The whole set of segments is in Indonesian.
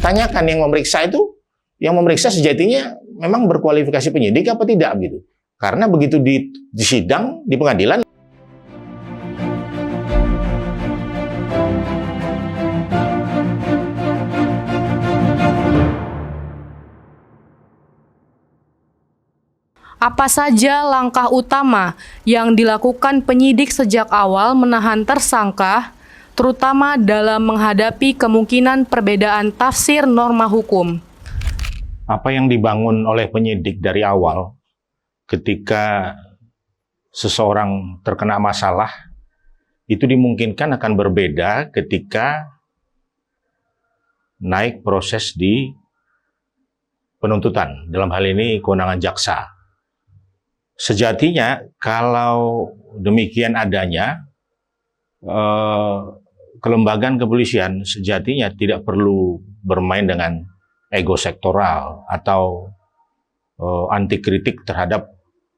tanyakan yang memeriksa sejatinya memang berkualifikasi penyidik apa tidak gitu. Karena begitu di sidang, di pengadilan, apa saja langkah utama yang dilakukan penyidik sejak awal menahan tersangka, terutama dalam menghadapi kemungkinan perbedaan tafsir norma hukum? Apa yang dibangun oleh penyidik dari awal ketika seseorang terkena masalah, itu dimungkinkan akan berbeda ketika naik proses di penuntutan. Dalam hal ini kewenangan jaksa. Sejatinya kalau demikian adanya, kelembagaan kepolisian sejatinya tidak perlu bermain dengan ego sektoral atau anti kritik terhadap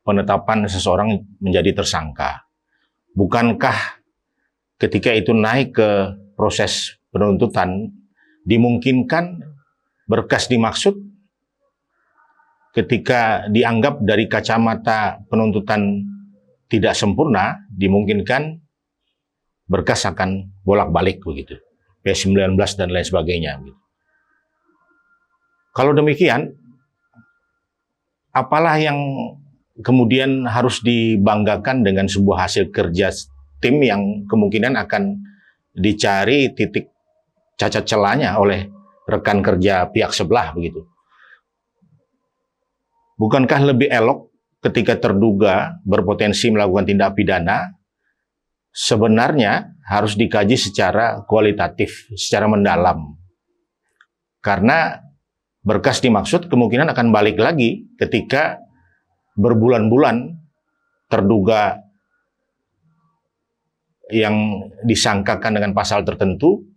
penetapan seseorang menjadi tersangka. Bukankah ketika itu naik ke proses penuntutan, dimungkinkan berkas dimaksud ketika dianggap dari kacamata penuntutan tidak sempurna, dimungkinkan berkas akan bolak-balik begitu, P19 dan lain sebagainya. Kalau demikian, apalah yang kemudian harus dibanggakan dengan sebuah hasil kerja tim yang kemungkinan akan dicari titik cacat celahnya oleh rekan kerja pihak sebelah begitu. Bukankah lebih elok ketika terduga berpotensi melakukan tindak pidana, sebenarnya harus dikaji secara kualitatif, secara mendalam. Karena berkas dimaksud kemungkinan akan balik lagi ketika berbulan-bulan terduga yang disangkakan dengan pasal tertentu,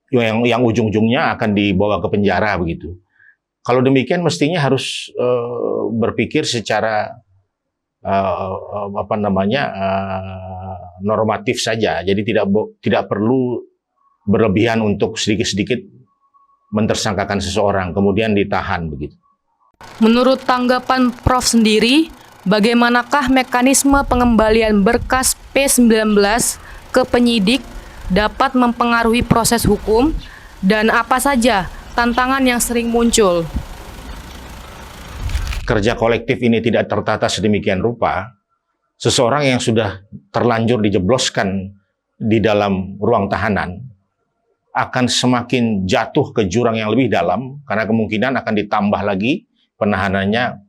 yang ujung-ujungnya akan dibawa ke penjara begitu. Kalau demikian mestinya harus berpikir secara normatif saja. Jadi tidak perlu berlebihan untuk sedikit-sedikit mentersangkakan seseorang kemudian ditahan begitu. Menurut tanggapan Prof sendiri, bagaimanakah mekanisme pengembalian berkas P19 ke penyidik dapat mempengaruhi proses hukum dan apa saja tantangan yang sering muncul? Kerja kolektif ini tidak tertata sedemikian rupa, seseorang yang sudah terlanjur dijebloskan di dalam ruang tahanan akan semakin jatuh ke jurang yang lebih dalam karena kemungkinan akan ditambah lagi penahanannya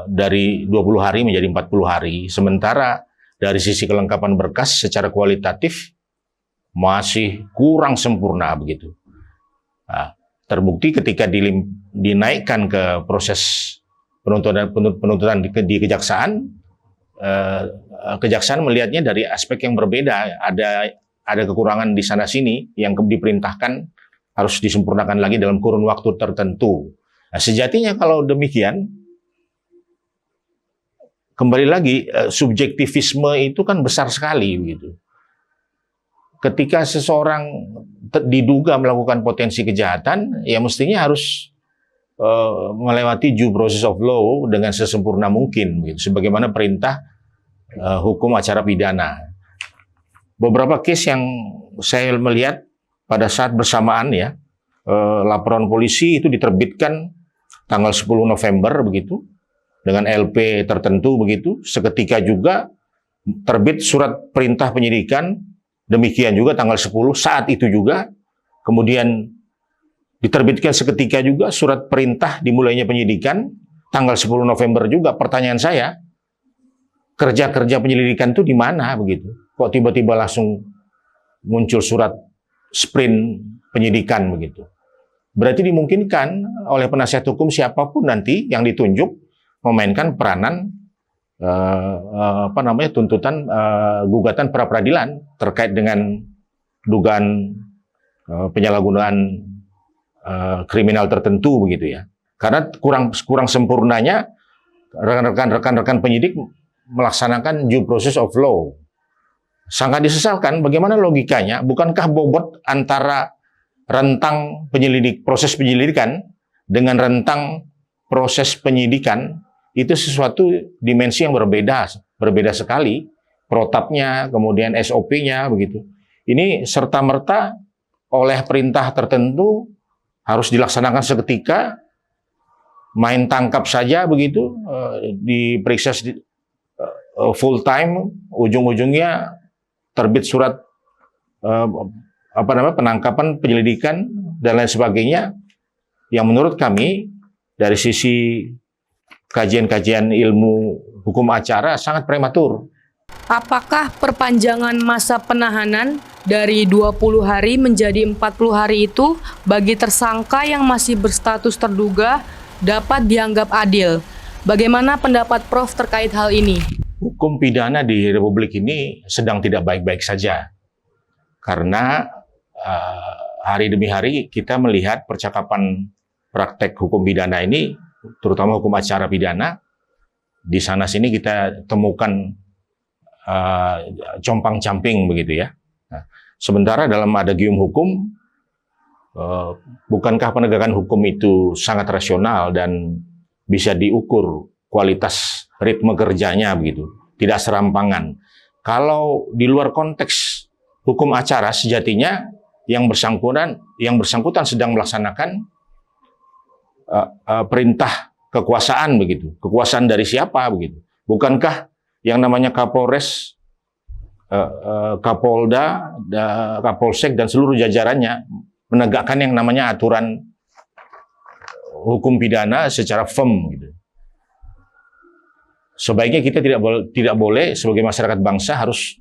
dari 20 hari menjadi 40 hari. Sementara dari sisi kelengkapan berkas secara kualitatif masih kurang sempurna begitu. Nah, terbukti ketika dinaikkan ke proses penuntutan di kejaksaan, kejaksaan melihatnya dari aspek yang berbeda. Ada kekurangan di sana sini yang diperintahkan harus disempurnakan lagi dalam kurun waktu tertentu. Nah, sejatinya kalau demikian, kembali lagi subjektivisme itu kan besar sekali begitu. Ketika seseorang diduga melakukan potensi kejahatan, ya mestinya harus melewati due process of law dengan sesempurna mungkin, gitu, sebagaimana perintah hukum acara pidana. Beberapa case yang saya melihat pada saat bersamaan ya, laporan polisi itu diterbitkan tanggal 10 November begitu, dengan LP tertentu begitu, seketika juga terbit surat perintah penyidikan. Demikian juga tanggal 10 saat itu juga, kemudian diterbitkan seketika juga surat perintah dimulainya penyidikan, tanggal 10 November juga. Pertanyaan saya, kerja-kerja penyelidikan itu di mana begitu? Kok tiba-tiba langsung muncul surat sprint penyidikan begitu? Berarti dimungkinkan oleh penasihat hukum siapapun nanti yang ditunjuk memainkan peranan tuntutan gugatan pra peradilan terkait dengan dugaan penyalahgunaan kriminal tertentu begitu ya. Karena kurang sempurnanya rekan-rekan penyidik melaksanakan due process of law. Sangat disesalkan bagaimana logikanya, bukankah bobot antara rentang proses penyelidikan dengan rentang proses penyidikan itu sesuatu dimensi yang berbeda sekali. Protapnya, kemudian SOP-nya begitu. Ini serta-merta oleh perintah tertentu harus dilaksanakan seketika, main tangkap saja begitu, diperiksa full time, ujung-ujungnya terbit surat penangkapan, penyelidikan dan lain sebagainya, yang menurut kami dari sisi kajian-kajian ilmu hukum acara sangat prematur. Apakah perpanjangan masa penahanan dari 20 hari menjadi 40 hari itu bagi tersangka yang masih berstatus terduga dapat dianggap adil? Bagaimana pendapat Prof terkait hal ini? Hukum pidana di Republik ini sedang tidak baik-baik saja. Karena hari demi hari kita melihat percakapan praktek hukum pidana ini, terutama hukum acara pidana, di sana-sini kita temukan compang-camping begitu ya. Nah, sementara dalam adagium hukum, bukankah penegakan hukum itu sangat rasional dan bisa diukur kualitas ritme kerjanya begitu, tidak serampangan. Kalau di luar konteks hukum acara, sejatinya yang bersangkutan sedang melaksanakan perintah kekuasaan begitu. Kekuasaan dari siapa begitu? Bukankah yang namanya Kapolres, Kapolda, Kapolsek dan seluruh jajarannya menegakkan yang namanya aturan hukum pidana secara firm gitu. Sebaiknya kita tidak boleh sebagai masyarakat bangsa harus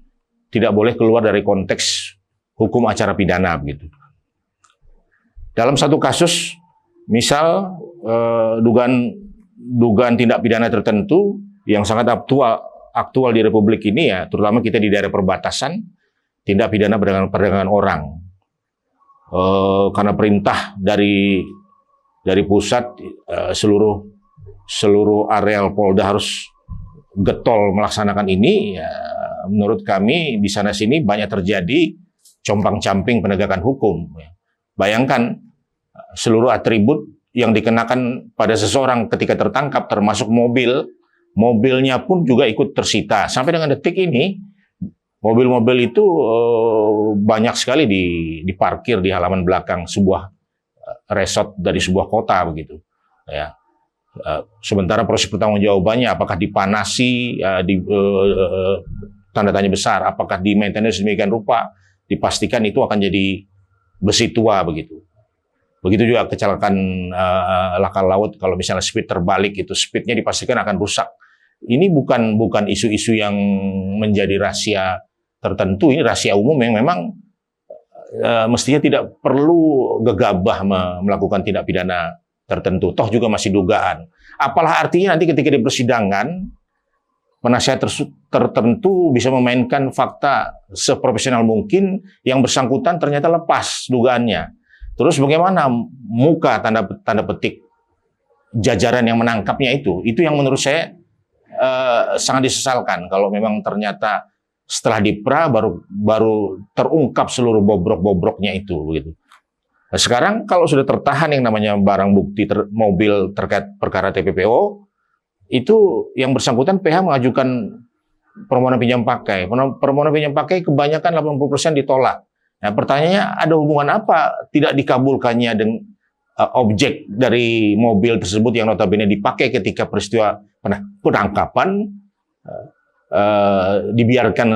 tidak boleh keluar dari konteks hukum acara pidana begitu. Dalam satu kasus, misal dugaan tindak pidana tertentu yang sangat aktual di Republik ini ya, terutama kita di daerah perbatasan, tindak pidana perdagangan orang. Karena perintah dari pusat, seluruh areal Polda harus getol melaksanakan ini, ya, menurut kami di sana-sini banyak terjadi compang-camping penegakan hukum. Bayangkan seluruh atribut yang dikenakan pada seseorang ketika tertangkap, termasuk mobilnya pun juga ikut tersita. Sampai dengan detik ini, mobil-mobil itu banyak sekali diparkir di halaman belakang sebuah resort dari sebuah kota begitu. Ya. Sementara proses pertanggungjawabannya apakah dipanasi, tanda tanya besar, apakah di maintenance demikian rupa, dipastikan itu akan jadi besi tua begitu. Begitu juga kecelakaan laka laut, kalau misalnya speed terbalik itu speednya dipastikan akan rusak. Ini bukan isu-isu yang menjadi rahasia tertentu, ini rahasia umum yang memang mestinya tidak perlu gegabah melakukan tindak pidana tertentu. Toh juga masih dugaan. Apalah artinya nanti ketika di persidangan penasihat tertentu bisa memainkan fakta seprofesional mungkin, yang bersangkutan ternyata lepas dugaannya. Terus bagaimana muka tanda petik jajaran yang menangkapnya itu yang menurut saya sangat disesalkan kalau memang ternyata setelah dipra baru terungkap seluruh bobrok-bobroknya itu begitu. Nah, sekarang kalau sudah tertahan yang namanya barang bukti mobil terkait perkara TPPO, itu yang bersangkutan PH mengajukan permohonan pinjam pakai. Permohonan pinjam pakai kebanyakan 80% ditolak. Nah, pertanyaannya ada hubungan apa tidak dikabulkannya dengan objek dari mobil tersebut yang notabene dipakai ketika peristiwa penangkapan, dibiarkan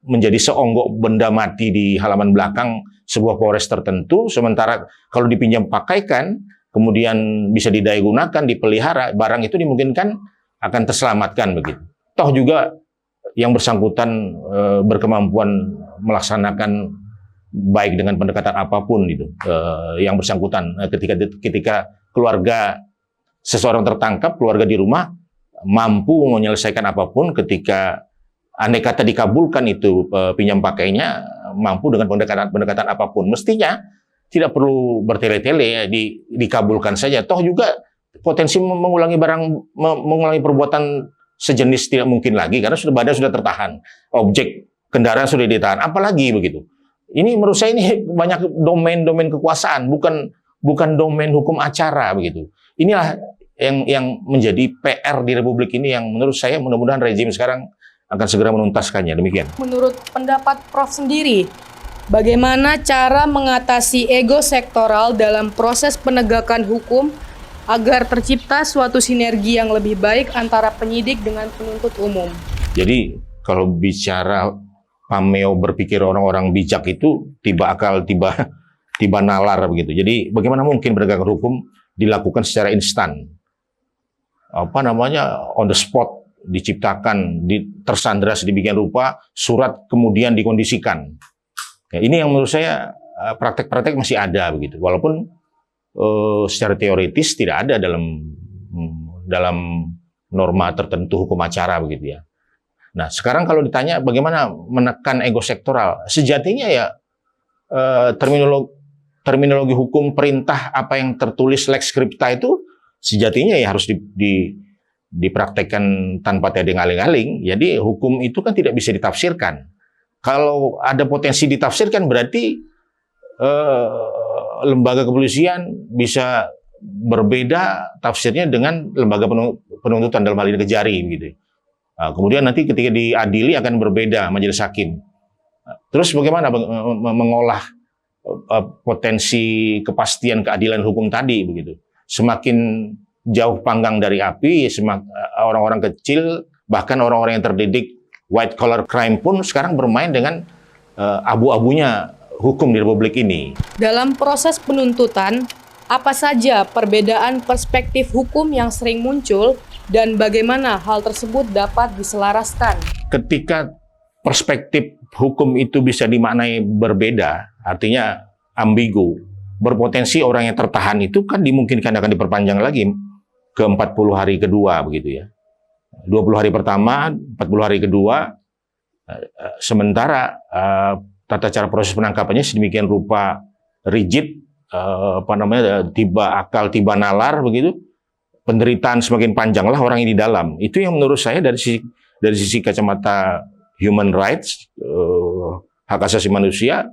menjadi seonggok benda mati di halaman belakang sebuah Polres tertentu, sementara kalau dipinjam pakaikan, kemudian bisa didaya gunakan, dipelihara, barang itu dimungkinkan akan terselamatkan begitu. Toh juga yang bersangkutan berkemampuan melaksanakan baik dengan pendekatan apapun itu, yang bersangkutan ketika keluarga seseorang tertangkap, keluarga di rumah mampu menyelesaikan apapun, ketika andai kata dikabulkan itu pinjam pakainya, mampu dengan pendekatan apapun. Mestinya tidak perlu bertele-tele ya, dikabulkan saja. Toh juga potensi mengulangi perbuatan sejenis tidak mungkin lagi karena badan sudah tertahan, objek kendaraan sudah ditahan, apalagi begitu. Ini menurut saya ini banyak domain-domain kekuasaan, bukan domain hukum acara begitu. Inilah yang menjadi PR di Republik ini yang menurut saya mudah-mudahan rezim sekarang akan segera menuntaskannya. Demikian. Menurut pendapat Prof sendiri, bagaimana cara mengatasi ego sektoral dalam proses penegakan hukum agar tercipta suatu sinergi yang lebih baik antara penyidik dengan penuntut umum? Jadi kalau bicara pameo berpikir orang-orang bijak itu tiba akal, tiba nalar begitu. Jadi bagaimana mungkin penegakan hukum dilakukan secara instan? On the spot, diciptakan, tersandera sedemikian rupa, surat kemudian dikondisikan. Ya, ini yang menurut saya praktek-praktek masih ada begitu. Walaupun secara teoritis tidak ada dalam norma tertentu hukum acara begitu ya. Nah, sekarang kalau ditanya bagaimana menekan ego sektoral, sejatinya ya terminologi hukum perintah apa yang tertulis lex scripta itu sejatinya ya harus dipraktekkan tanpa tedeng aling-aling. Jadi hukum itu kan tidak bisa ditafsirkan. Kalau ada potensi ditafsirkan berarti lembaga kepolisian bisa berbeda tafsirnya dengan lembaga penuntutan dalam hal ini Kejari gitu. Kemudian nanti ketika diadili akan berbeda majelis hakim. Terus bagaimana mengolah potensi kepastian keadilan hukum tadi begitu? Semakin jauh panggang dari api, orang-orang kecil bahkan orang-orang yang terdidik white collar crime pun sekarang bermain dengan abu-abunya hukum di Republik ini. Dalam proses penuntutan, apa saja perbedaan perspektif hukum yang sering muncul dan bagaimana hal tersebut dapat diselaraskan? Ketika perspektif hukum itu bisa dimaknai berbeda, artinya ambigu, berpotensi orang yang tertahan itu kan dimungkinkan akan diperpanjang lagi ke 40 hari kedua begitu ya. 20 hari pertama, 40 hari kedua, sementara tata cara proses penangkapannya sedemikian rupa rigid, tiba akal, tiba nalar begitu, penderitaan semakin panjang lah orang yang di dalam. Itu yang menurut saya dari sisi kacamata human rights, hak asasi manusia,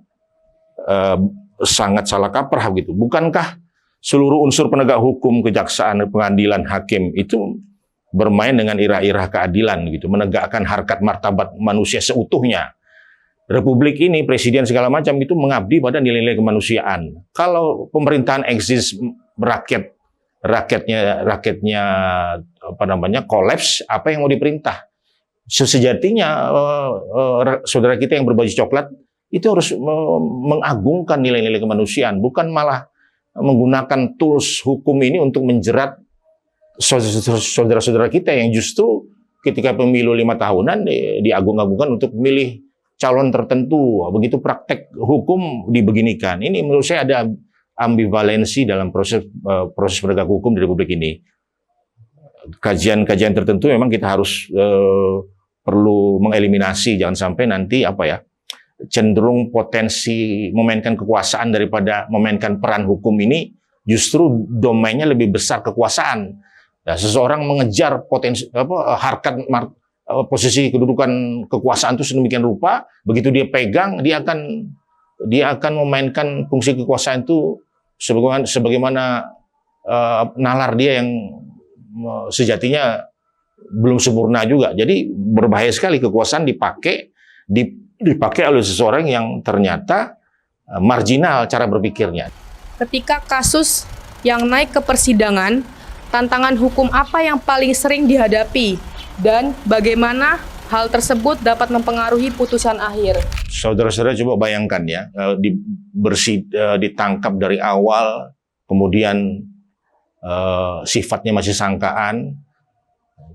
sangat salah kaprah gitu. Bukankah seluruh unsur penegak hukum, kejaksaan, pengadilan, hakim itu bermain dengan irah-irah keadilan gitu, menegakkan harkat martabat manusia seutuhnya. Republik ini, presiden segala macam itu mengabdi pada nilai-nilai kemanusiaan. Kalau pemerintahan eksis, rakyatnya kolaps, apa yang mau diperintah? Sejatinya saudara kita yang berbaju coklat itu harus mengagungkan nilai-nilai kemanusiaan, bukan malah menggunakan tools hukum ini untuk menjerat saudara-saudara kita yang justru ketika pemilu 5 tahunan diagung-agungkan untuk memilih calon tertentu. Begitu praktek hukum dibeginikan. Ini menurut saya ada ambivalensi dalam proses penegak hukum di Republik ini. Kajian-kajian tertentu memang kita harus perlu mengeliminasi, jangan sampai nanti cenderung potensi memainkan kekuasaan daripada memainkan peran hukum ini justru domainnya lebih besar kekuasaan. Nah, seseorang mengejar potensi harkat posisi kedudukan kekuasaan itu sedemikian rupa, begitu dia pegang, dia akan memainkan fungsi kekuasaan itu sebagaimana nalar dia yang sejatinya belum sempurna juga. Jadi berbahaya sekali kekuasaan dipakai oleh seseorang yang ternyata marginal cara berpikirnya. Ketika kasus yang naik ke persidangan, tantangan hukum apa yang paling sering dihadapi dan bagaimana hal tersebut dapat mempengaruhi putusan akhir? Saudara-saudara coba bayangkan ya, ditangkap dari awal, kemudian sifatnya masih sangkaan,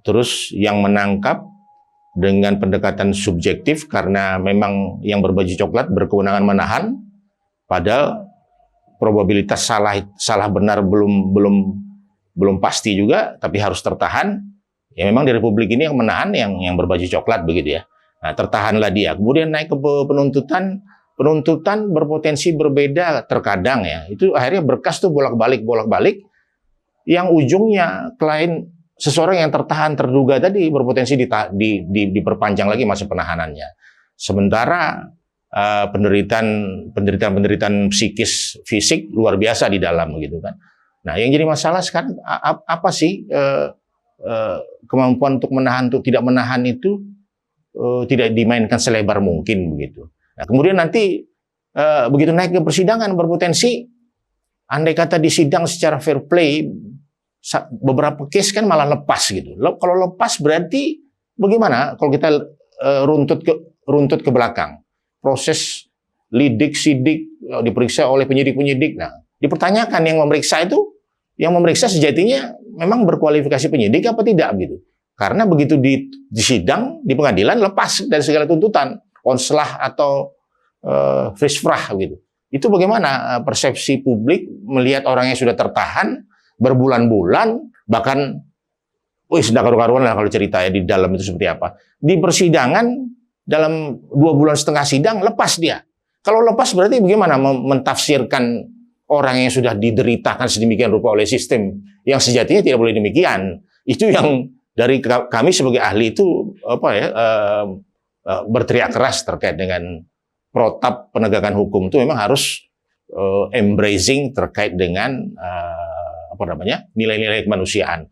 terus yang menangkap dengan pendekatan subjektif karena memang yang berbaju coklat berkewenangan menahan, padahal probabilitas salah benar belum pasti juga, tapi harus tertahan. Ya memang di Republik ini yang menahan yang berbaju coklat begitu ya. Nah, tertahanlah dia. Kemudian naik ke penuntutan berpotensi berbeda terkadang ya. Itu akhirnya berkas tuh bolak-balik yang ujungnya klien seseorang yang tertahan terduga tadi berpotensi diperpanjang lagi masa penahanannya. Sementara penderitaan psikis fisik luar biasa di dalam gitu kan. Nah, yang jadi masalah sekarang apa sih kemampuan untuk menahan, untuk tidak menahan itu tidak dimainkan selebar mungkin begitu. Nah, kemudian nanti begitu naik ke persidangan berpotensi, andai kata disidang secara fair play, beberapa case kan malah lepas gitu. Kalau lepas berarti bagaimana kalau kita runtut ke belakang? Proses lidik, sidik, diperiksa oleh penyidik-penyidik. Nah, dipertanyakan yang memeriksa sejatinya memang berkualifikasi penyidik apa tidak gitu. Karena begitu disidang di pengadilan lepas dari segala tuntutan, onslah atau frisvrah gitu. Itu bagaimana persepsi publik melihat orang yang sudah tertahan berbulan-bulan, bahkan sudah karu-karuan lah kalau ceritanya di dalam itu seperti apa. Di persidangan dalam 2,5 bulan sidang lepas dia. Kalau lepas berarti bagaimana mentafsirkan orang yang sudah dideritakan sedemikian rupa oleh sistem yang sejatinya tidak boleh demikian. Itu yang dari kami sebagai ahli itu berteriak keras terkait dengan protap penegakan hukum itu memang harus embracing terkait dengan nilai-nilai kemanusiaan.